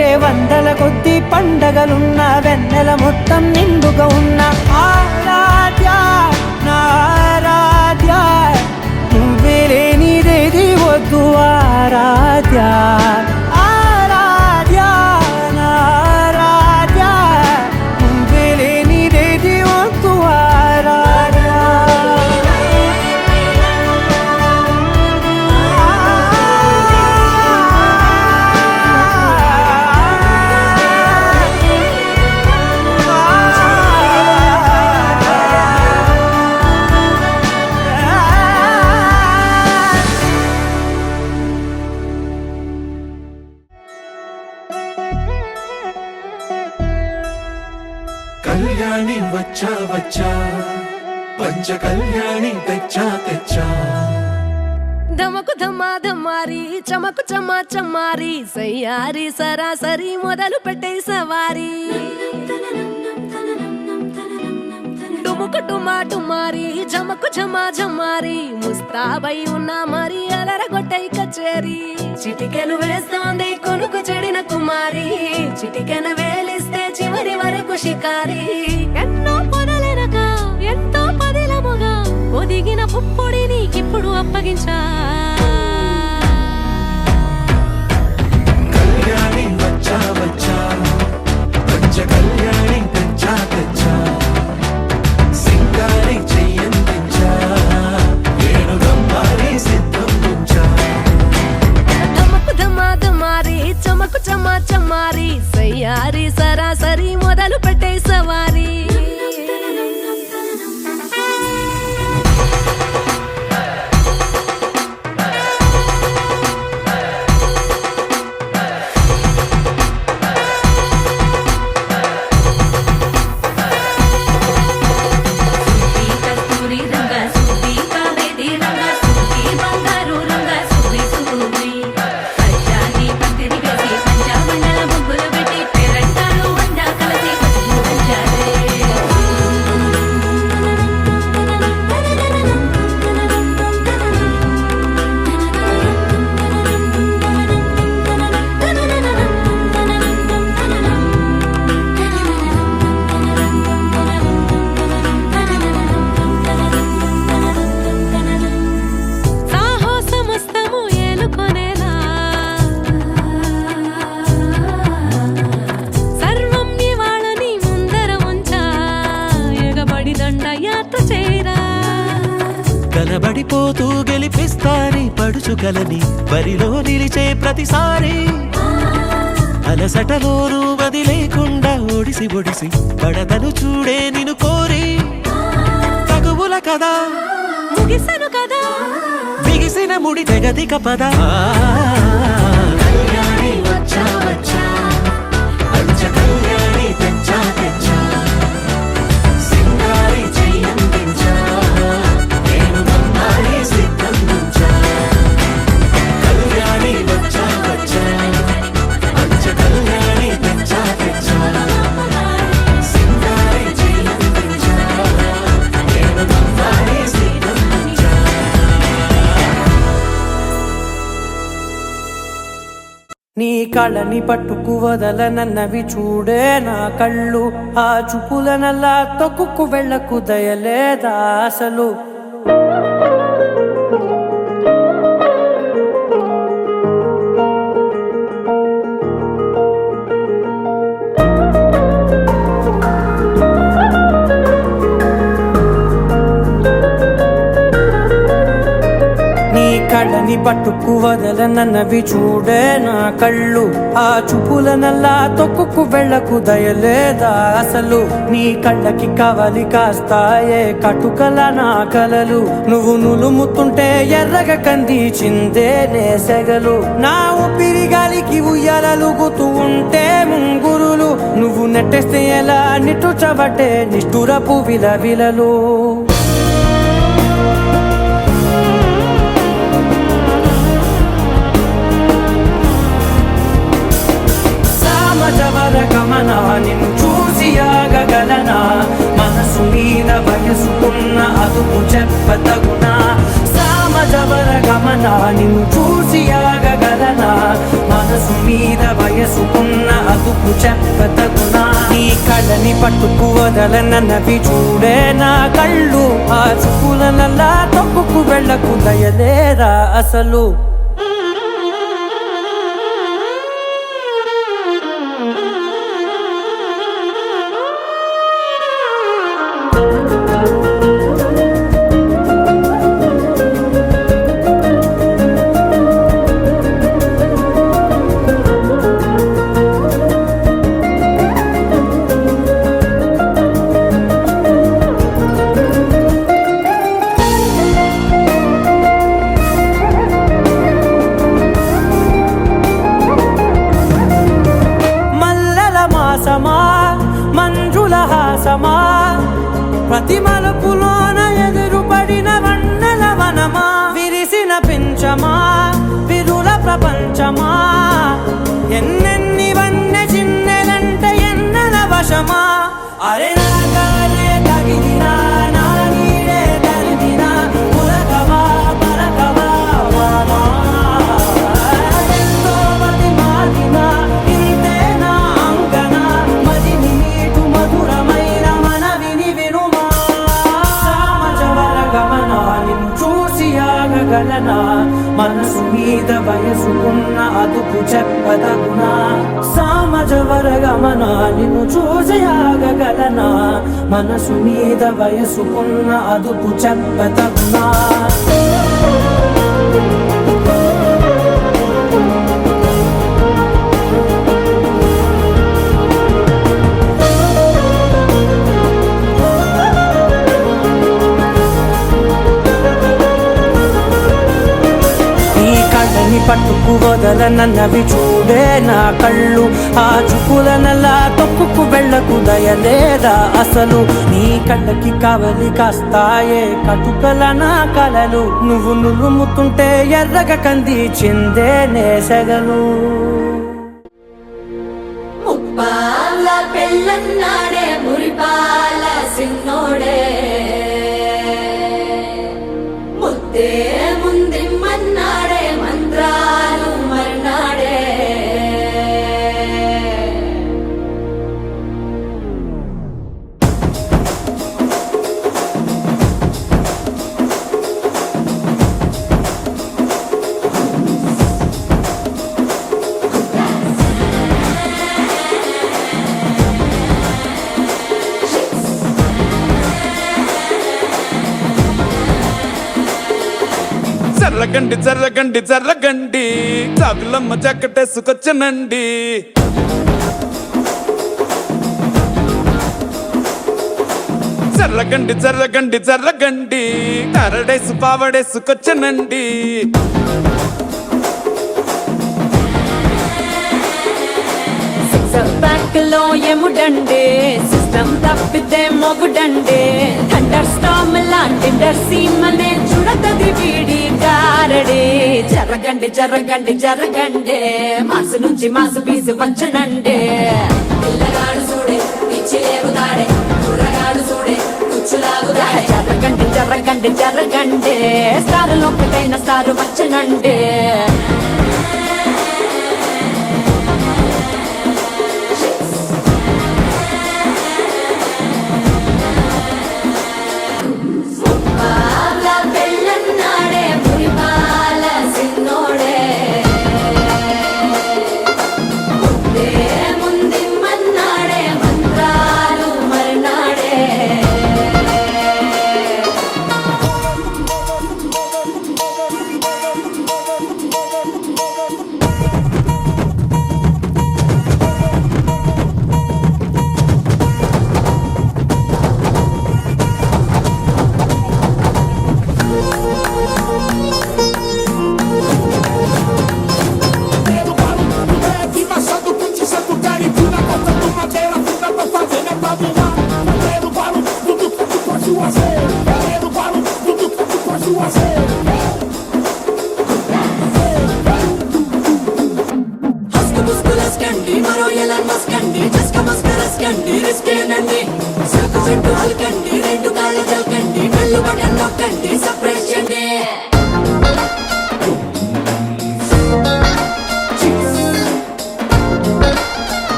ఏ వందల కొద్ది పండగలున్న వెన్నెల మొత్తం నిండుగా ఉన్న ఆరాధ్య నా ఆరాధ్య నువ్వే లేనిదేది వద్దు ఆరాధ్య ఆరాధ్య నా ఆరాధ్య నువ్వే లేనిదేది వద్దు ఆరాధ్య కళ్యాణి వచ్చా వచ్చా పంచ కళ్యాణి తెచ్చా తెచ్చా ధమకు ధమ్మా ధమ్మారి చమకు చమ్మా చమ్మారి సయ్యారి సరాసరి మొదలు పెట్టే సవారి డుముకు డుమా డుమారి జమకు ఝమా ఝమారి ముస్తాబై ఉన్నా మరి అలరగొట్టై కచేరి చిటికెలు వేస్తోంది కొనుకు చెడిన కుమారి చిటికెను వేలిస్తే చివరి వరకు షికారి ఎన్నో పొదలెనక ఎంతో పదిలముగా ఒదిగిన పుప్పొడి నీకిప్పుడు అప్పగించా కళ్యాణి వచ్చా వచ్చా పంచ కళ్యాణి తెచ్చా తెచ్చా సింగారి చెయ్యందించా ఏనుగమ్మారి సిద్ధం ఉంచా ధమకు ధమా ధమారి చమకు చమ్మా చమ్మారి సయ్యారి సరాసరి మొదలు పెట్టే సవారి కస్తూరి రంగ సుబ్బి కావేరి రంగ సుబ్బి బంగారు రంగ సుబ్బి సుబ్బి పచ్చాని పందిరి వేసి పంచామండల ముగ్గులు పెట్టి పేరంటాలు వండా కలిసి పసుపు పంచాలే కలబడిపోతూ గెలిపిస్తాని పడుచు కలని బరిలో నిలిచే ప్రతిసారి అలసటలోనూ వదిలేకుండా ఒడిసి ఒడిసి పడతను చూడే నిన్ను కోరి తగువుల కదా ముగిసను కదా బిగిసిన ముడి తెగదిక పద కళ్యాణి వచ్చా వచ్చా అంచ కళ్యాణి తెచ్చా తెచ్చా సింగారి చెయ్యందించా నేను నమ్మాలి సిద్ధందించా కళ్యాణి వచ్చా వచ్చా అంచ కళ్యాణి తెచ్చా తెచ్చా సింగారి చెయ్యందించా నేను నమ్మాలి సిద్ధందించా నీ కళ్ళని పట్టుకు వదలనన్నవి చూడే నా కళ్ళు ఆ చూపులనల్లా తొక్కుకు వెళ్ళకు దయలేదా అసలు కళ్ళని పట్టుకు వదలనన్నవి చూడే నా కళ్ళు ఆ చూపులనల్లా తొక్కుకు వెళ్ళకు దయలేదా అసలు నీ కళ్ళకి కవలి కాస్తాయే కటుకల నా కలలు నువ్వు నులుముతుంటే ఎర్రగ కందిచిందే నేసెగలు నా ఊపిరి గాలికి ఉయ్యాలలుగుతూ ఉంటే ముంగురులు నువ్వు నెట్టేస్తే ఎలా నిట్టుచబట్టే నిష్ఠురపు విలవిలలు గమన నిన్ను చూసి ఆగగలనా మనసు మీద వయసుకున్న అదుపు చెప్పతగునా సామజవర గమన నిన్ను చూసి ఆగగలనా మనసు మీద వయసుకున్న అదుపు చెప్పతగునా నీ కళ్ళని పట్టుకు వదలనన్నవి చూడే నా కళ్ళు ఆ చూపులనల్లా తొక్కుకు వెళ్ళకు దయలేరా అసలు మంజుల హాసమా ప్రతి మలుపులోన ఎదురుపడిన వన్నెల వనమా విరిసిన పించమా విరుల ప్రపంచమా ఎన్నెన్ని వన్నె చిన్నెలంటే ఎన్నెల వశమా అరే నాగాలే తగిలినా నా నీడే తరిమినా పులకవా పలకవా వామా ఎంతో మతి మాటినా ఇంతే నా అంగన మదిని నీటు మధురమైన మనవిని వినుమా సామజవర గమన నిన్ను చూసి ఆగగలనా మనసు మీద వయసుకున్న అదుపు చెప్పదగునా సామజవర గమన నిన్ను చూసి ఆగగలనా మనసు మీద వయసుకున్న అదుపు చెప్పదగునా పట్టుకు వదలనన్నవి చూడే నా కళ్ళు ఆ చూపులనల్లా తొక్కుకు వెళ్ళకు దయలేదా అసలు నీ కళ్ళకి కవలి కాస్తాయే కటుకల నా కలలు నువ్వు నులుముతుంటే ఎర్రగ కందిచిందే నేసెగలు ముప్పాల పెళ్ళన్నాడే మురిపాల సిన్నోడే ముద్దే ముందిమ్మన్నాడే మంత్రాలు మర్నాడే జర్రగండి జర్రగండి జర్రగండి జాబిలమ్మ జాకెట్టేసుకొచ్చనండి జర్రగండి జర్రగండి జర్రగండి పారడైస్ పావడేసుకొచ్చనండి బ్యాక్ లో ఎముడండే సిస్టమ్ తప్పితే మొగుడండే థండర్ స్టామ్ లాంటి సీమనే చూడతది వీడి గారడే జరగండి జరగండి జరగండే మాసు నుంచి మాసు పీసు వంచనండే పిల్లగాడు చూడే పిచ్చి లేగుతాడే కుర్రగాడు చూడే కుచ్చులాగుతాడే జరగండి జరగండి జరగండే స్టార్ లోకటైన స్టార్ వచ్చనండే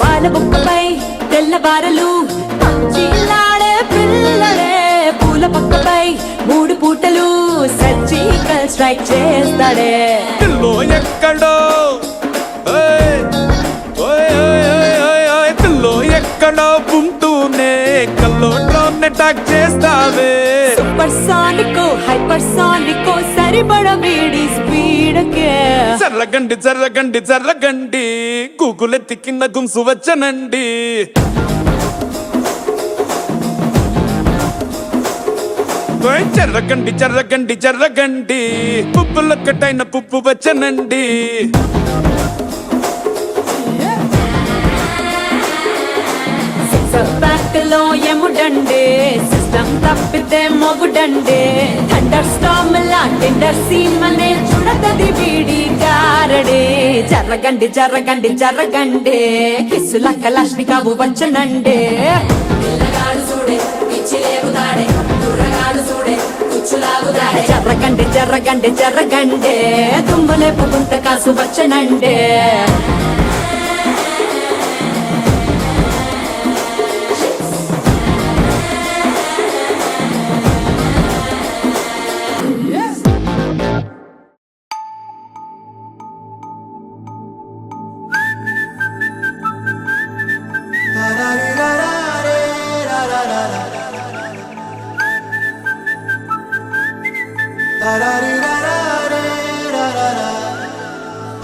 పాలబుక్కపై తెల్లవారలు చీలాడే పిల్లడే పూల పక్కపై 3 పూటలు సర్జికల్ స్ట్రైక్ చేస్తాడే పిల్లో ఎక్కడో పిల్లో ఎక్కడో ఉంటూనే కల్లో డ్రోన్ అటాక్ చేస్తావే సూపర్ సానికో హైపర్ సానికో సరిపడ వీడి స్పీడ్కే జర్రగండి జర్రగండి జర్రగండి గూగులెత్తి కింద గుంసు వచ్చనండి జర్రగండి జర్రగండి జర్రగండి పుప్పులొక్కటైన పుప్పు వచ్చనండి బ్యాక్ లో ఎముడండే సిస్టమ్ తప్పితే మొగుడండే థండర్ స్టామ్ లాంటి సీమనే చూడతది వీడి గారడే జరగండి జరగండి జరగండే కిస్సుల కలాష్నికావు వచ్చనండే పిల్లగాడు చూడే పిచ్చి లేగుతాడే కుర్రగాడు చూడే కుచ్చులాగుతాడే జరగండి జరగండి జరగండే తుమ్ములేపు గుంత కాసు వచ్చనండే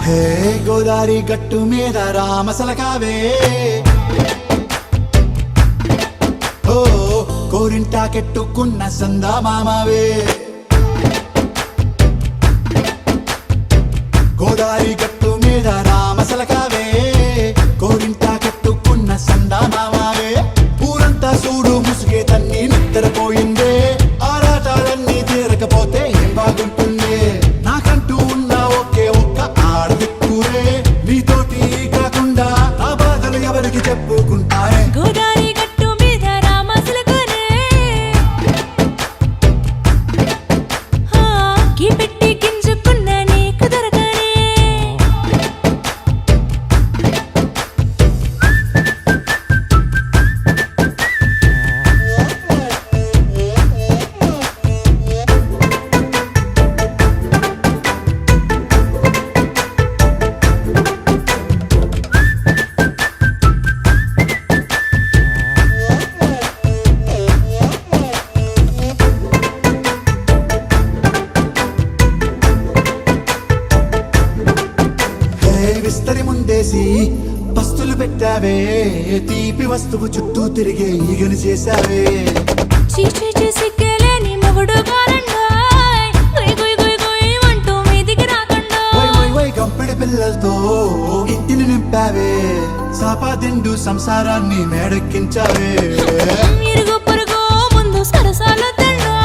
హే గోదారి గట్టు మీద రామసలకావే ఓ కోరింటా కెట్టుకున్న సందా మామావే గోదారి గట్టు మీద రామసలకావే కోరింటా కెట్టుకున్న సందా మామావే ఊరంతా చూడు ముసుగే తన్ని నిద్రపోయిందే ఆరాటాలన్నీ తీరకపోతే ఏం బాగుంటుంది నాకంటూ ఉన్న ఒకే ఒక్క ఆడదిక్కురే నీతోటి కాకుండా ఆ బాధలు ఎవరికి చెప్పుకుంటారే గోదారి గట్టు మీద రామసులకనే పెట్టి గింజుకున్న నీకు దొరకనే చేసి పస్తులు పెట్టావే, తీపి వస్తువు చుట్టూ తిరిగే ఈగని చేశావే. చీచీ సిగ్గలేని మొగుడు కారండాయ్ గుయ్ గుయ్ గుయ్ గుయ్ అంటూ మీదికి రాకండా వై వై వై గంపెడి పిల్లలతో ఇంటిని నింపావే, సాపాదిండు సంసారాన్ని మేడెక్కించావే. ఇరుగు పొరుగు ముందు సరసాల తండా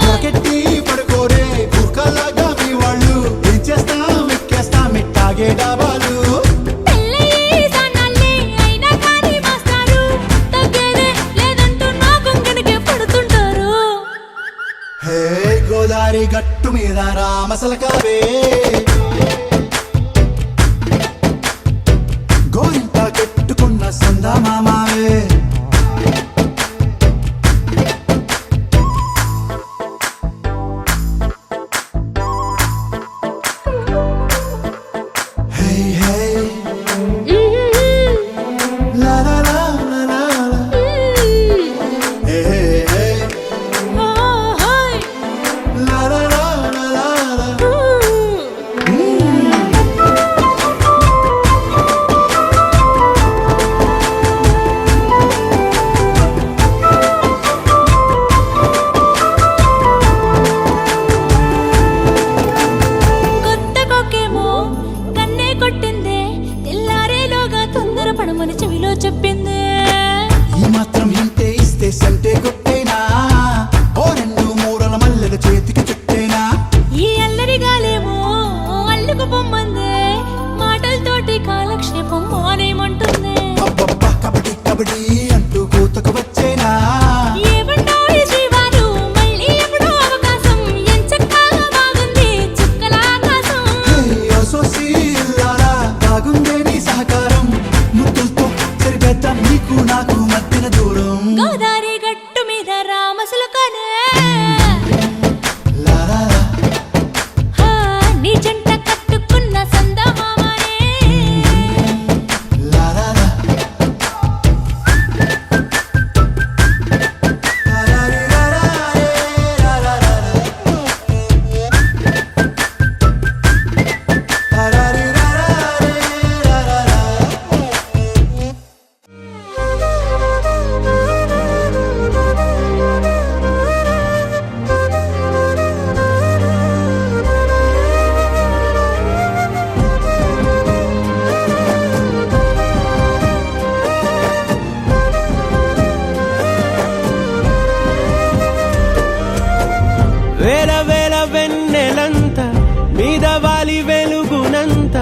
రాకెట్టి పడుకోరే కుక్కలాగా మీ వాళ్ళు, ఏం చేస్తాం ఎక్కేస్తాం మిట్టాగే డాబాలు. పెళ్ళయి సన్నాళ్ళే అయినా కానీ మాస్తారు, తగ్గేదే లేదంటూ నా కొంగనికే పడుతుంటారు. హే గోదారి గట్టు మీద రామసలకావే, గోరింట కెట్టుకున్న సందమామావే. Hey, hey, la la la la la la. Hey, hey, hey, la la la la la la. కొత్త కొక్కేమో కన్నే కొట్టిందే, తెల్లారేలోగా తొందర పడమని చెవిలో చెప్పిందే. ఈ మాత్రం ఇంటే ఇస్తే సంటే కొట్టేనా, ఓ రెండు మూరల మల్లెల చేతికి చుట్టేనా. ఈ అల్లరి గాలేమో అల్లుకు పొమ్మందే, మాటలతోటి కాలక్షేపం మానేమంటుందే. అబ్బబ్బా కబడ్డీ కబడ్డీ అంటూ కూతకు వచ్చేనా. ఏమంటాయి శ్రీవారు మళ్ళీ ఎప్పుడో అవకాశం, ఎంచక్కా బాగుంది చుక్కల ఆకాశం. హే అసోసి ఇల్లారా, బాగుందే నీ సహకారం, ముద్దులతో సరిపెద్దాం నీకు నాకు మధ్యన దూరం. గోదారి గట్టు మీద రామసులకనే లా లా లా. హా, నీ జంట కట్టుకున్న సందమామనే. La la la. La la la la la la la la. La la la la la la la. వేల వేల వెన్నెలంత మీద వాలి వెలుగునంత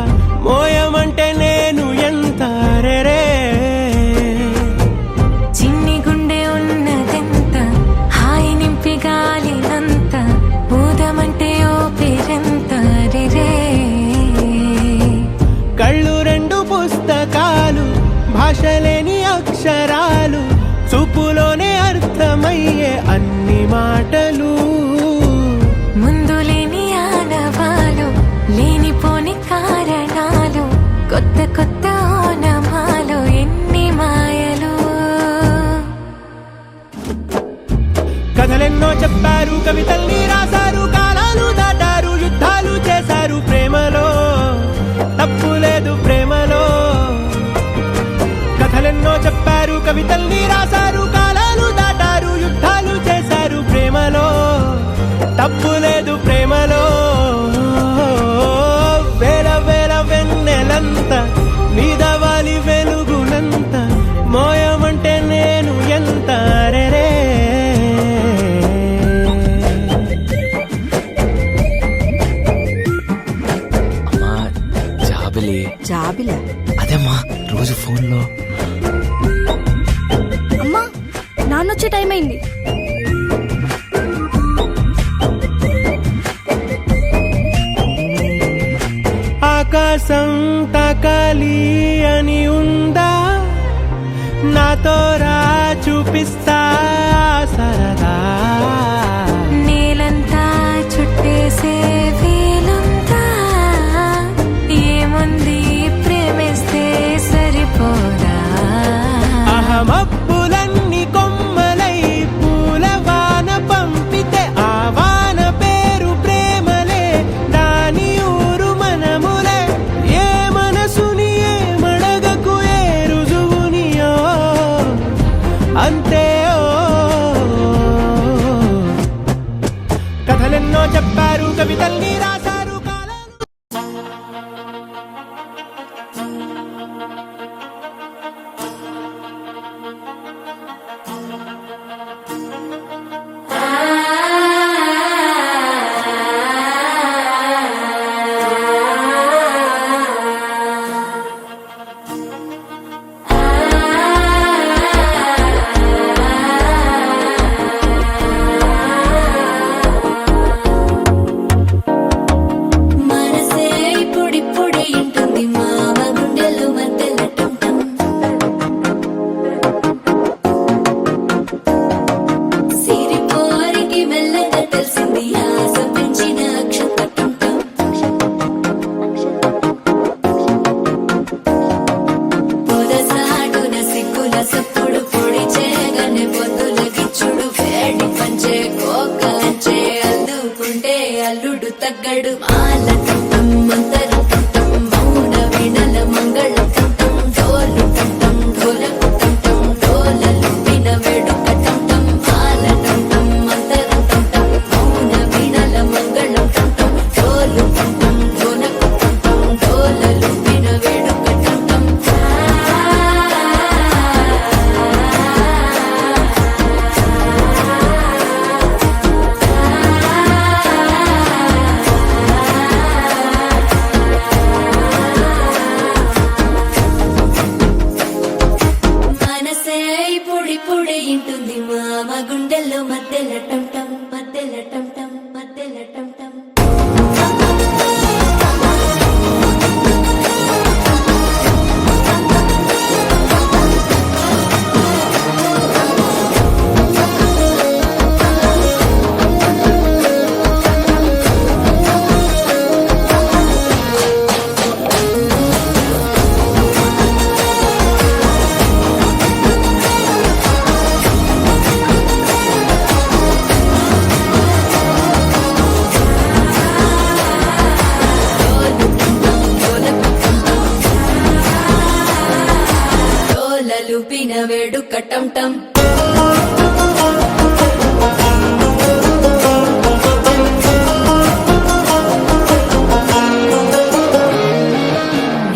మోయమంటే నేను ఎంత రే. చిన్ని గుండె ఉన్నదెంత, హాయి నింపి గాలినంత, ఊదమంటే ఓ పేరెంత రే. కళ్ళు రెండు పుస్తకాలు, భాష లేని అక్షరాలు, చూపులోనే అర్థమయ్యే అన్ని మాటలు. ముందు లేని ఆనవాలు, లేనిపోని కారణాలు, కొత్త కొత్త ఓనమాలు, ఎన్ని మాయలు. కథలెన్నో చెప్పారు, కవితల్ని రాశారు, కాలాలు దాటారు, యుద్ధాలు చేశారు ప్రేమలో, తప్పు లేదు ప్రేమలో. కథలెన్నో చెప్పారు, కవితల్ని రాశారు, కాలాలు దాటారు, యుద్ధాలు చేశారు ప్రేమలో, తప్పు లేదు ప్రేమలో. వేల వేల వెన్నెలంత మీద వాలి వెలుగునంత, మోయమంటే నేను ఎంత రే. అమ్మా జాబిలి జాబిలా అదేమ్మా రోజు ఫోన్లో. అమ్మా, నాన్నొచ్చే టైం అయింది. ఆకాశం తాకాలి అని ఉందా, నాతో రా చూపిస్తా సరదా. నేలంతా చుట్టేసే వీలుందా, ఏముంది ప్రేమిస్తే సరిపోదా. అహమప్పులన్నీ కొమ్మలై పూల వాన పంపితే, ఆ వాన పేరు ప్రేమలే, దాని ఊరు మనములే. ఏ మనసుని ఏ రగ్గడు మాల టం మంతరం టం మౌన వీణల మంగళం టం డోలు టం ఢోలకు టం డోలలు విన వేడుక టం మాల టం మంతరం టం మౌన వీణల మంగళం టం డోలు టం ఢోలకు టం డోలలు విన వేడుక టం మనసే పొడి పొడి ఇంటుంది మామ గుండెల్లో మధ్యల టం టం మధ్యల టం టం మధ్యల టం టం డోలలు విన వేడుక టం టం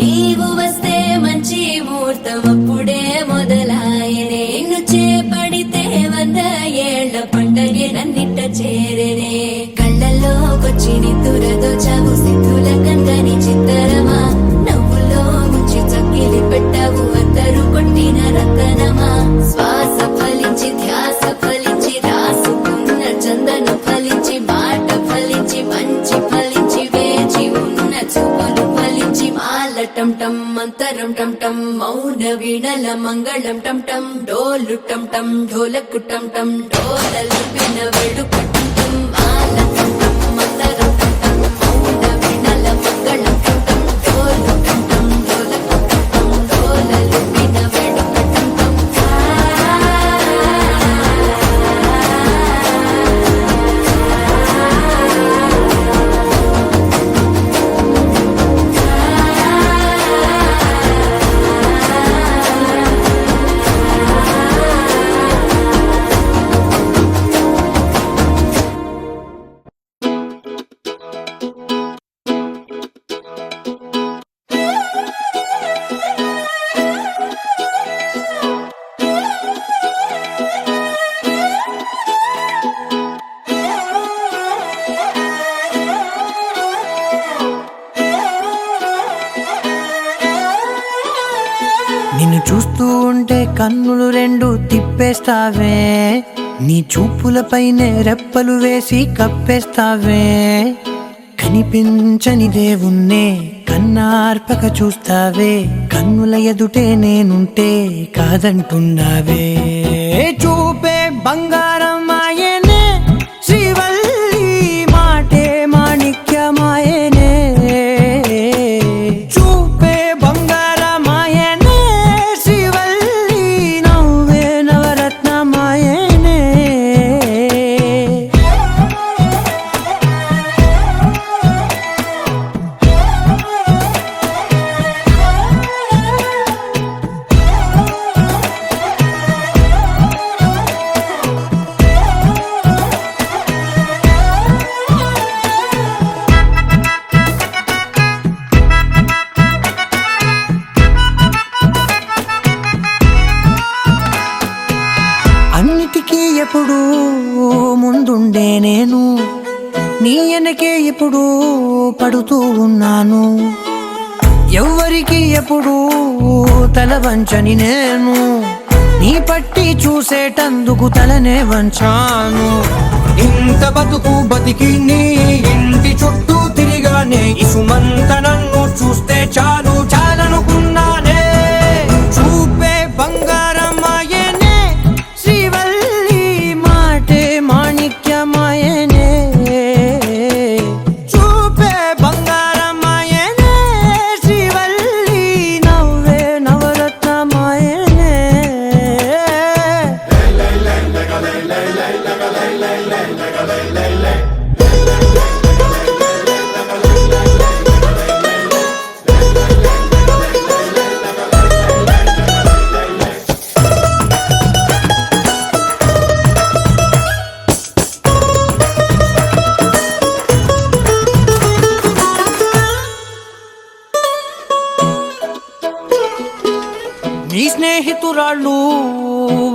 నీవు వస్తే మంచి ముహూర్తం అప్పుడే మొదలాయనే నిన్ను చేపడితే 100 ఏళ్ల పండగే నన్నిట్ట చేరనే కళ్ళల్లోకొచ్చి నిద్దురదో చావు సిద్ధుల కందని చిత్తరమా నవ్వులో ముంచి చక్కిలి పెట్టావు అందరూ కొట్టిన రతనమా శ్వాస ఫలించి ధ్యాస ఫలించి రాసుకున్న చందను ఫలించి మాట ఫలించి మంచి ఫలించి వేచి ఉన్న చూపులు ఫలించి మాల టం టం మంతరం టం టం మౌన వీణల మంగళం టం టం డోలు టం టం ఢోలకు టం టం డోలలు విన వేడుక టం టం మాల టం టం మంతరం టం టం మౌన వీణల మంగళం టం టం డోలు టం టం ఢోలకు టం టం డోలలు విన వేడుక టం టం నిన్ను చూస్తూ ఉంటే కన్నులు రెండు తిప్పేస్తావే నీ చూపులపైనే రెప్పలు వేసి కప్పేస్తావే కనిపించని దేవుణ్ణే కన్నార్పక చూస్తావే కన్నుల ఎదుటే నేనుంటే కాదంటున్నావే చూపే బంగారం ఆయనే శ్రీవల్లి మాటే మాణిక్యమాయనే చూపే బంగారమాయనే శ్రీవల్లి నవ్వే నవరత్నమాయనే అన్నిటికీ ఎప్పుడు ముందుండే నేను నీ వెనకే ఎప్పుడు పడుతూ ఉన్నాను ఎవ్వరికి ఎప్పుడు తల వంచని నేను నీ పట్టి చూసేటందుకు తలనే వంచాను ఇంత బతుకు బతికి నీ ఇంటి చుట్టూ తిరిగానే ఇసుమంత నన్ను చూస్తే చాలు చాలనుకున్నానే చూపే బంగారమాయనే శ్రీవల్లి మాటే మాణిక్యమాయనే చూపే బంగారమాయనే శ్రీవల్లి నవ్వే నవరత్నమాయనే వయసురాళ్ళు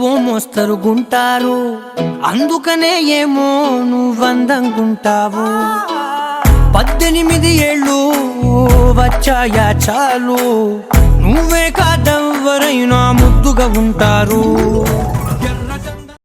ఓ మోస్తరుగుంటారు, అందుకనే ఏమో నువ్వందంగుంటావు. 18 ఏళ్ళు వచ్చాయా చాలు, నువ్వే కాదెవ్వరైనా ముద్దుగా ఉంటారు.